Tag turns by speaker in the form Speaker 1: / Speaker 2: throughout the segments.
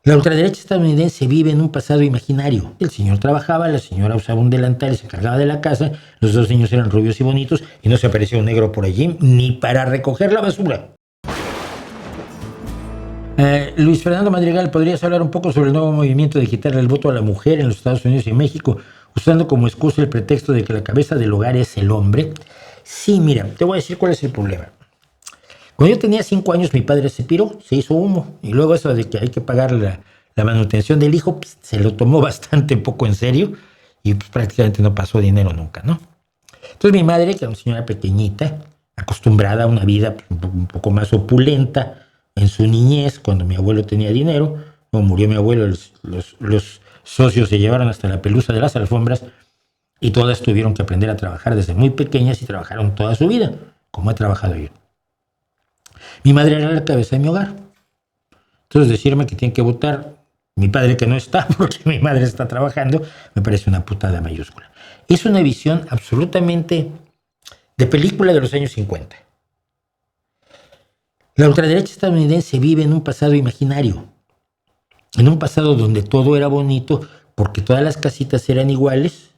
Speaker 1: La ultraderecha estadounidense vive en un pasado imaginario. El señor trabajaba, la señora usaba un delantal y se encargaba de la casa, los dos niños eran rubios y bonitos y no se aparecía un negro por allí ni para recoger la basura. Luis Fernando Madrigal, ¿podrías hablar un poco sobre el nuevo movimiento de quitarle el voto a la mujer en los Estados Unidos y México, usando como excusa el pretexto de que la cabeza del hogar es el hombre? Sí, mira, te voy a decir cuál es el problema. Cuando yo tenía 5 años, mi padre se piró, se hizo humo, y luego eso de que hay que pagar la manutención del hijo, pues, se lo tomó bastante poco en serio, y pues, prácticamente no pasó dinero nunca, ¿no? Entonces mi madre, que era una señora pequeñita, acostumbrada a una vida un poco más opulenta en su niñez, cuando mi abuelo tenía dinero, cuando murió mi abuelo, los socios se llevaron hasta la pelusa de las alfombras, y todas tuvieron que aprender a trabajar desde muy pequeñas y trabajaron toda su vida, como he trabajado yo. Mi madre era la cabeza de mi hogar. Entonces decirme que tienen que votar mi padre que no está porque mi madre está trabajando, me parece una putada mayúscula. Es una visión absolutamente de película de los años 50. La ultraderecha estadounidense vive en un pasado imaginario, en un pasado donde todo era bonito porque todas las casitas eran iguales,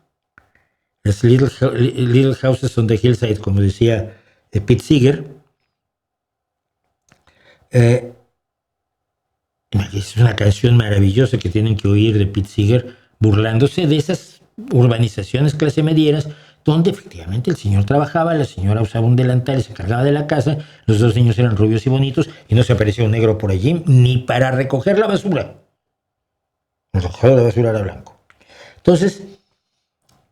Speaker 1: las little houses on the hillside, como decía Pete Seeger. Es una canción maravillosa que tienen que oír de Pete Seeger, burlándose de esas urbanizaciones clase medieras, donde efectivamente el señor trabajaba, la señora usaba un delantal y se encargaba de la casa, los dos niños eran rubios y bonitos, y no se aparecía un negro por allí, ni para recoger la basura. El recogedor de basura era blanco. Entonces,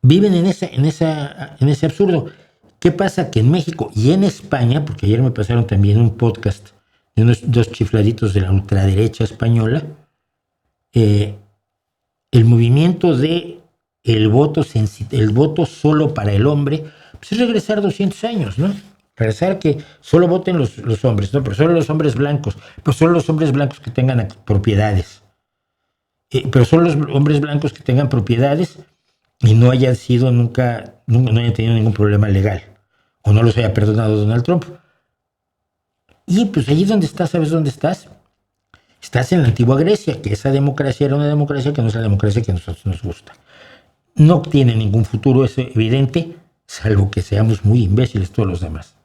Speaker 1: viven en ese absurdo. ¿Qué pasa? Que en México y en España, porque ayer me pasaron también un podcast de unos dos chifladitos de la ultraderecha española, el movimiento de el voto solo para el hombre, pues es regresar 200 años, ¿no? Regresar que solo voten los hombres, ¿no? Pero solo los hombres blancos, pero solo los hombres blancos que tengan propiedades. Pero solo los hombres blancos que tengan propiedades y no hayan sido nunca no hayan tenido ningún problema legal, o no los haya perdonado Donald Trump. Y pues allí donde estás, ¿sabes dónde estás? Estás en la antigua Grecia, que esa democracia era una democracia que no es la democracia que a nosotros nos gusta. No tiene ningún futuro, es evidente, salvo que seamos muy imbéciles todos los demás.